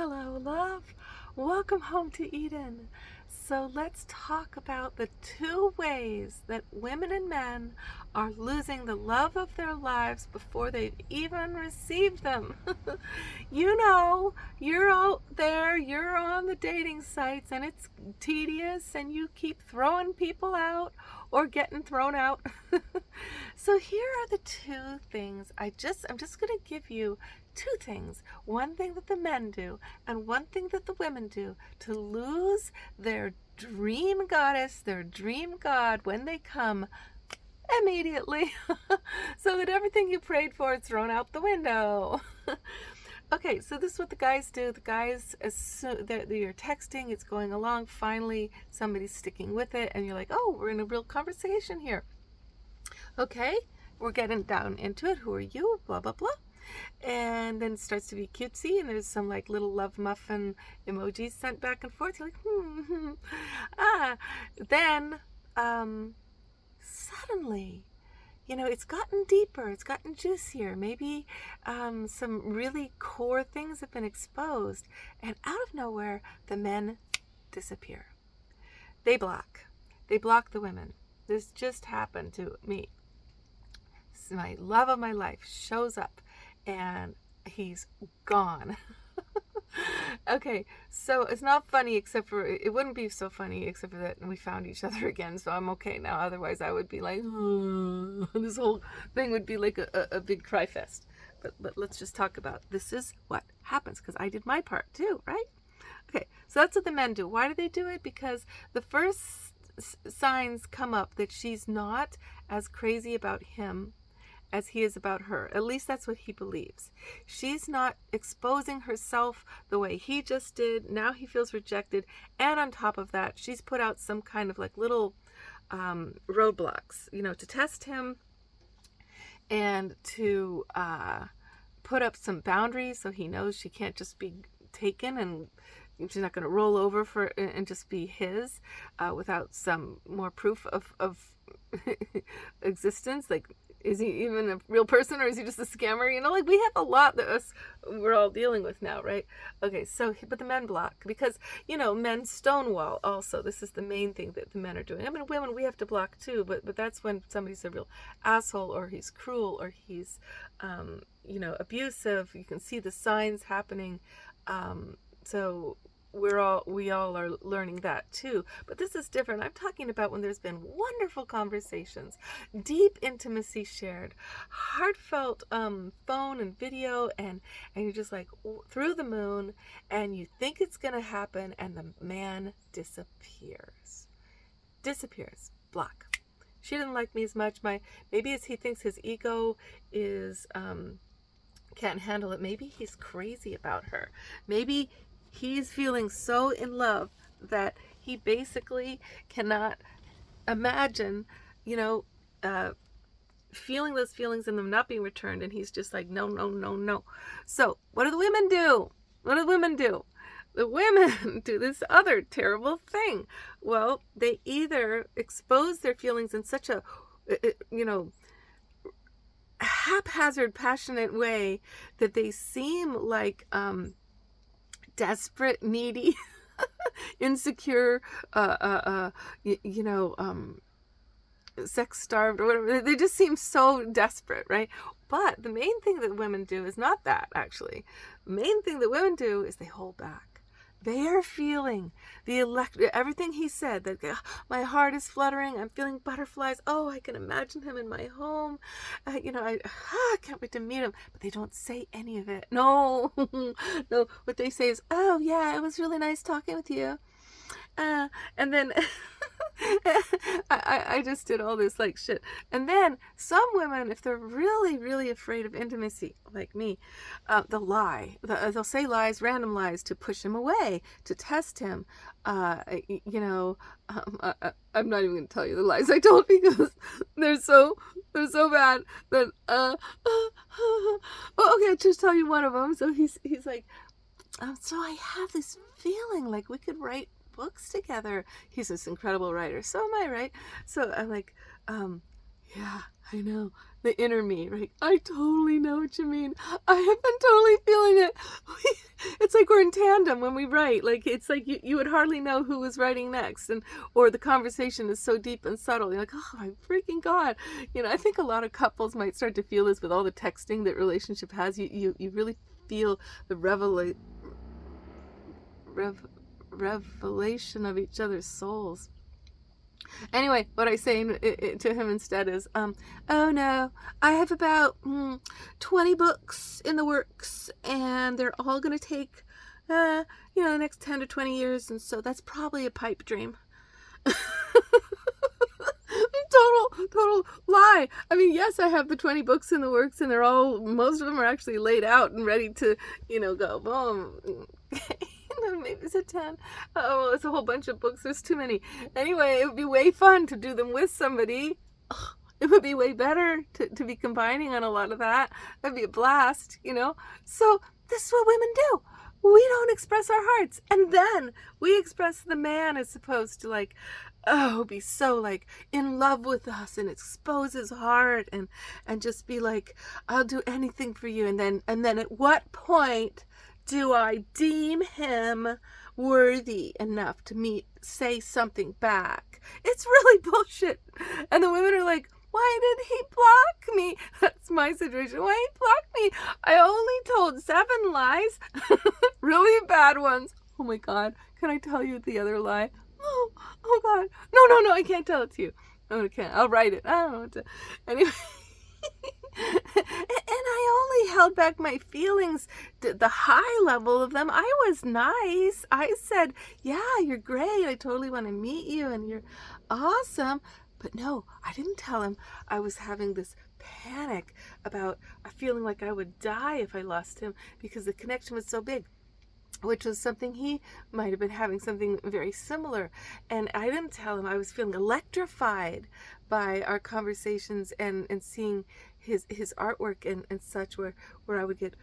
Hello, love. Welcome home to Eden. So let's talk about the two ways that women and men are losing the love of their lives before they've even received them. You're out there, you're on the dating sites, and it's tedious, and you keep throwing people out or getting thrown out. So here are the two things. I'm just going to give you two things. One thing that the men do and one thing that the women do to lose their dream goddess, their dream god when they come immediately, so that everything you prayed for is thrown out the window. Okay, so this is what the guys do. The guys, you're texting, it's going along, finally somebody's sticking with it, and you're like, oh, we're in a real conversation here. Okay, we're getting down into it. Who are you? Blah, blah, blah. And then it starts to be cutesy, and there's some like little love muffin emojis sent back and forth. You're like, Then, suddenly, it's gotten deeper, it's gotten juicier. Maybe some really core things have been exposed, and out of nowhere, the men disappear. They block the women. This just happened to me. My love of my life shows up, and he's gone. Okay, so it's not funny, except for, it wouldn't be so funny except for that we found each other again, so I'm okay now. Otherwise I would be like, this whole thing would be like a big cry fest. But let's just talk about, this is what happens, because I did my part too, right? Okay, so that's what the men do. Why do they do it? Because the first signs come up that she's not as crazy about him as he is about her. At least that's what he believes. She's not exposing herself the way he just did. Now he feels rejected. And on top of that, she's put out some kind of like little roadblocks, to test him and to put up some boundaries so he knows she can't just be taken, and she's not going to roll over and just be his without some more proof of existence. Like, is he even a real person, or is he just a scammer? Like, we have a lot that we're all dealing with now, right? Okay, so, but the men block because, men stonewall also. This is the main thing that the men are doing. I mean, women, we have to block too, but that's when somebody's a real asshole, or he's cruel, or he's, abusive. You can see the signs happening. So we all are learning that too. But this is different. I'm talking about when there's been wonderful conversations, deep intimacy shared, heartfelt phone and video, and you're just like through the moon, and you think it's gonna happen, and the man disappears. Block. She didn't like me as much. Maybe he thinks his ego is can't handle it. Maybe he's crazy about her. Maybe he's feeling so in love that he basically cannot imagine, feeling those feelings and them not being returned. And he's just like, no, no, no, no. So what do the women do? The women do this other terrible thing. Well, they either expose their feelings in such a, haphazard, passionate way that they seem like desperate, needy, insecure, sex starved, or whatever. They just seem so desperate, right? But the main thing that women do is not that, actually. The main thing that women do is they hold back. They are feeling everything he said, that my heart is fluttering, I'm feeling butterflies, oh, I can imagine him in my home, I can't wait to meet him. But they don't say any of it. No. No, what they say is, oh yeah, it was really nice talking with you, and then I just did all this like shit. And then some women, if they're really, really afraid of intimacy, like me, they'll lie. They'll say lies, random lies, to push him away, to test him. I'm not even going to tell you the lies I told, because they're so bad that well, okay, I'll just tell you one of them. So he's like, so I have this feeling like we could write books together. He's this incredible writer. So am I, right? So I'm like, yeah, I know. The inner me, right? I totally know what you mean. I have been totally feeling it. It's like we're in tandem when we write. Like, it's like you would hardly know who was writing next, or the conversation is so deep and subtle. You're like, oh my freaking God. I think a lot of couples might start to feel this with all the texting that relationship has. You really feel the revelation of each other's souls. Anyway, what I say to him instead is, oh no, I have about 20 books in the works, and they're all going to take, the next 10 to 20 years, and so that's probably a pipe dream. Total lie. I mean, yes, I have the 20 books in the works, and most of them are actually laid out and ready to, go boom. Maybe it's a 10. Oh, well, it's a whole bunch of books. There's too many. Anyway, it would be way fun to do them with somebody. It would be way better to be combining on a lot of that. That'd be a blast, So this is what women do. We don't express our hearts. And then we express the man is supposed to be so in love with us and expose his heart and just be like, I'll do anything for you. And then at what point do I deem him worthy enough to say something back? It's really bullshit. And the women are like, why did he block me? That's my situation. Why he blocked me? I only told 7 lies. Really bad ones. Oh my God. Can I tell you the other lie? Oh God. No, I can't tell it to you. No, I can't. I'll write it. I don't know what to. Anyway. And I only held back my feelings, the high level of them. I was nice. I said, yeah, you're great. I totally want to meet you and you're awesome. But no, I didn't tell him I was having this panic about feeling like I would die if I lost him because the connection was so big, which was something he might have been having, something very similar. And I didn't tell him I was feeling electrified by our conversations and seeing his artwork and such, where I would get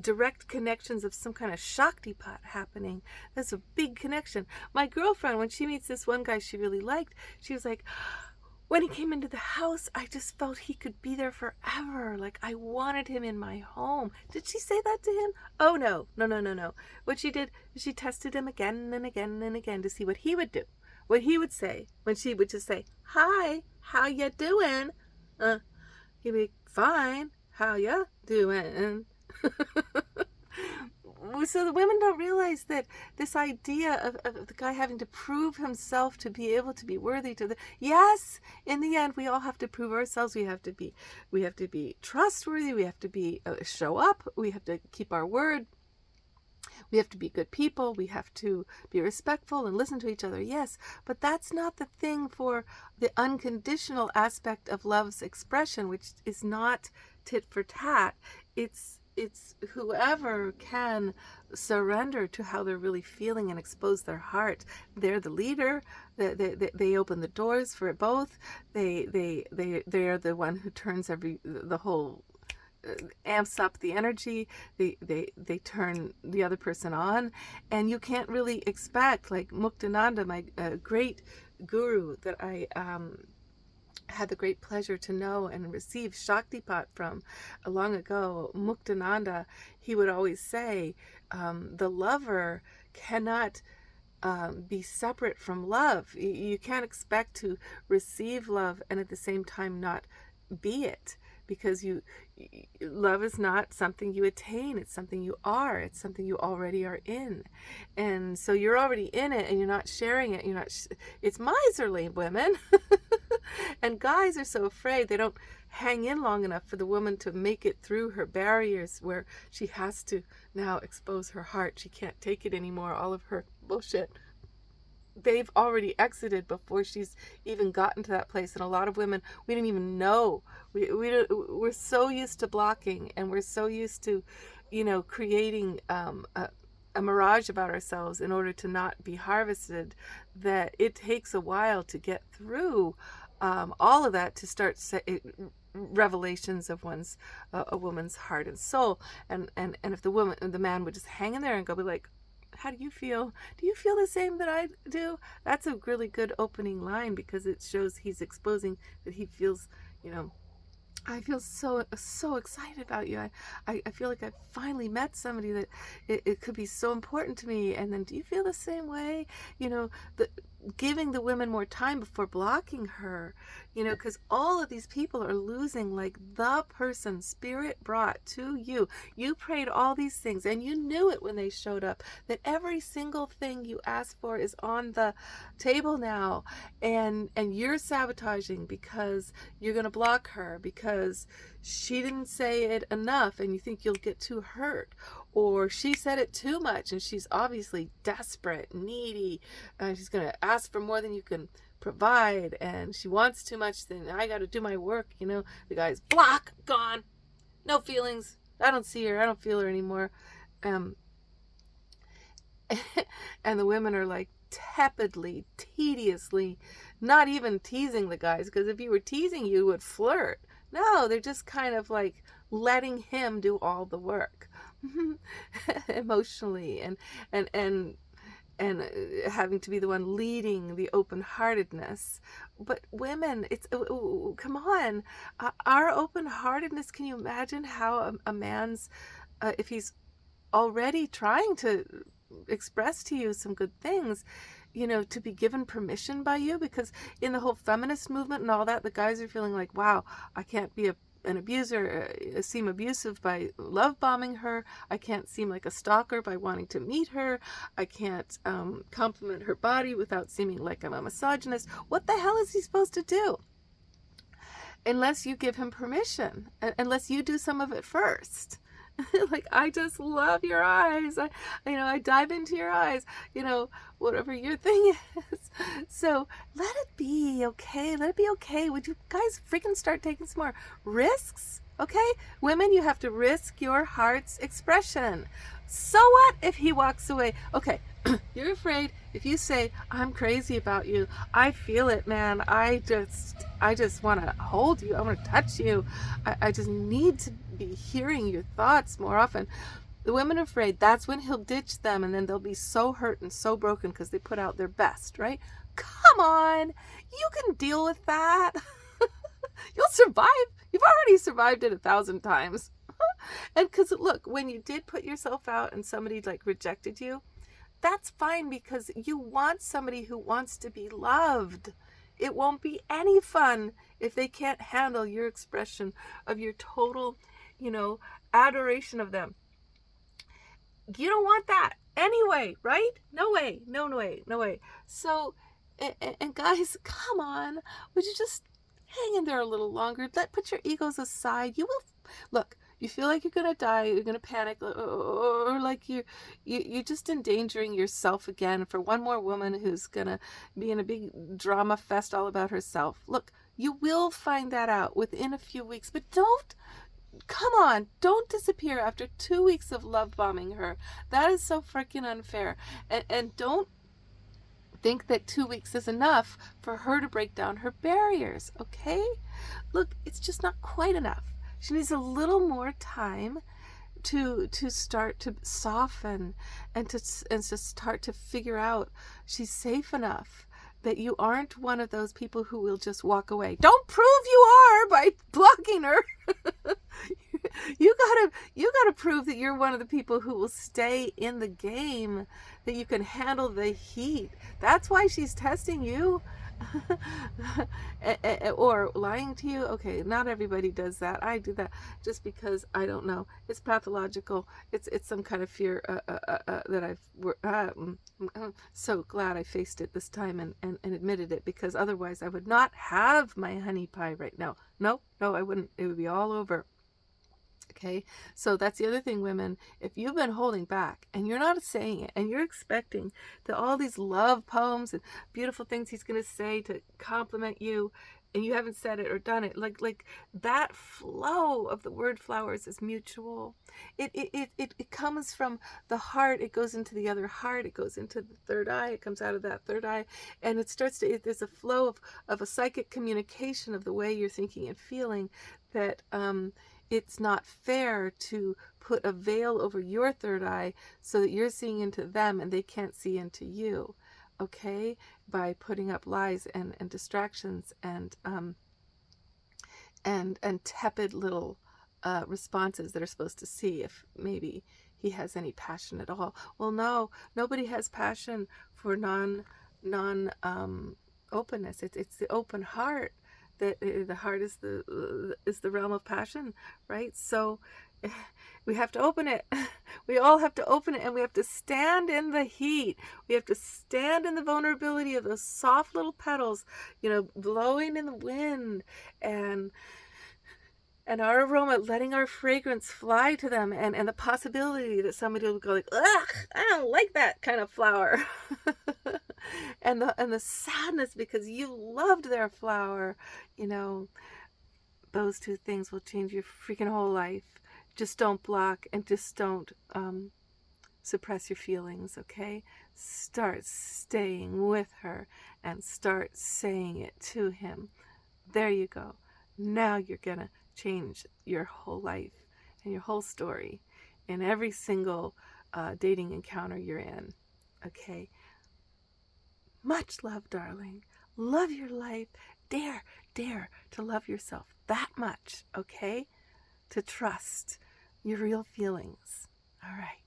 direct connections of some kind of Shaktipat happening. That's a big connection. My girlfriend, when she meets this one guy she really liked, she was like, when he came into the house, I just felt he could be there forever. Like I wanted him in my home. Did she say that to him? Oh, no. What she did, she tested him again and again and again to see what he would do. What he would say when she would just say, hi, how ya doing? He'd be, fine, how ya doing? So the women don't realize that this idea of the guy having to prove himself to be able to be worthy yes, in the end we all have to prove ourselves. We have to be trustworthy. We have to be show up. We have to keep our word. We have to be good people. We have to be respectful and listen to each other. Yes, but that's not the thing for the unconditional aspect of love's expression, which is not tit for tat. It's whoever can surrender to how they're really feeling and expose their heart. They're the leader. They open the doors for both. They are the one who turns the whole amps up the energy. They turn the other person on, and you can't really expect, like Muktananda, my great guru that I had the great pleasure to know and receive Shaktipat from long ago, Muktananda, he would always say, the lover cannot be separate from love. You can't expect to receive love and at the same time not be it, because love is not something you attain. It's something you are. It's something you already are in. And so you're already in it and you're not sharing it. It's miserly, women. And guys are so afraid they don't hang in long enough for the woman to make it through her barriers where she has to now expose her heart. She can't take it anymore, all of her bullshit. They've already exited before she's even gotten to that place. And a lot of women, we didn't even know. We're so used to blocking, and we're so used to, creating a mirage about ourselves in order to not be harvested, that it takes a while to get through all of that to start revelations of a woman's heart and soul. And if the man would just hang in there and go be like, how do you feel? Do you feel the same that I do? That's a really good opening line, because it shows he's exposing that he feels, I feel so excited about you. I feel like I finally met somebody that it could be so important to me. And then do you feel the same way? You know, the giving the women more time before blocking her, you know, because all of these people are losing like the person spirit brought to you. You prayed all these things and you knew it when they showed up, that every single thing you asked for is on the table now, and you're sabotaging because you're going to block her because she didn't say it enough and you think you'll get too hurt, or she said it too much and she's obviously desperate, needy, and she's going to ask for more than you can provide, and she wants too much, then I got to do my work. You know, the guy's block, gone, no feelings, I don't see her, I don't feel her anymore. um and the women are like tepidly, tediously, not even teasing the guys, because if you were teasing, you would flirt. No, they're just kind of like letting him do all the work emotionally, and having to be the one leading the open-heartedness. But women, it's come on, our open-heartedness, can you imagine how a man's if he's already trying to express to you some good things, you know, to be given permission by you? Because in the whole feminist movement and all that, the guys are feeling like, wow, I can't be an abuser, seem abusive by love bombing her. I can't seem like a stalker by wanting to meet her. I can't compliment her body without seeming like I'm a misogynist. What the hell is he supposed to do? Unless you give him permission, unless you do some of it first. Like, I just love your eyes. I dive into your eyes, whatever your thing is. So let it be okay. Let it be okay. Would you guys freaking start taking some more risks? Okay? Women, you have to risk your heart's expression. So what if he walks away? Okay, you're afraid. If you say, I'm crazy about you, I feel it, man. I just want to hold you. I want to touch you. I just need to be hearing your thoughts more often. The women are afraid that's when he'll ditch them, and then they'll be so hurt and so broken because they put out their best, right? Come on. You can deal with that. You'll survive. You've already survived it 1,000 times. And because look, when you did put yourself out and somebody like rejected you, that's fine, because you want somebody who wants to be loved. It won't be any fun if they can't handle your expression of your total, adoration of them. You don't want that anyway, right? No way, no way, no way. So, and guys, come on, would you just hang in there a little longer? Put your egos aside. You will, look, you feel like you're gonna die, you're gonna panic, or like you're just endangering yourself again for one more woman who's gonna be in a big drama fest all about herself. Look, you will find that out within a few weeks, but don't disappear after 2 weeks of love bombing her. That is so freaking unfair. And don't think that 2 weeks is enough for her to break down her barriers, okay? Look, it's just not quite enough. She needs a little more time to start to soften and to start to figure out she's safe enough, that you aren't one of those people who will just walk away. Don't prove you are by blocking her. you gotta prove that you're one of the people who will stay in the game, that you can handle the heat. That's why she's testing you. Or lying to you. Okay, not everybody does that. I do that just because I don't know. It's pathological. It's some kind of fear that I'm so glad I faced it this time and admitted it, because otherwise I would not have my honey pie right now. No, I wouldn't. It would be all over. Okay, so that's the other thing, women. If you've been holding back and you're not saying it, and you're expecting that all these love poems and beautiful things he's going to say to compliment you, and you haven't said it or done it, like that flow of the word flowers is mutual. It comes from the heart. It goes into the other heart. It goes into the third eye. It comes out of that third eye, and it starts to. There's a flow of a psychic communication of the way you're thinking and feeling, that it's not fair to put a veil over your third eye so that you're seeing into them and they can't see into you, okay? By putting up lies and distractions and and tepid little responses that are supposed to see if maybe he has any passion at all. Well, no, nobody has passion for non openness. It's the open heart that the heart is the realm of passion, right? So we have to open it. We all have to open it, and we have to stand in the heat. We have to stand in the vulnerability of those soft little petals, blowing in the wind, and our aroma, letting our fragrance fly to them, and the possibility that somebody will go like, ugh, I don't like that kind of flower. and the sadness because you loved their flower. Those two things will change your freaking whole life. Just don't block, and just don't suppress your feelings, okay? Start staying with her and start saying it to him. There you go. Now you're gonna change your whole life and your whole story in every single dating encounter you're in, okay? Much love, darling. Love your life. Dare to love yourself that much, okay? To trust your real feelings. All right.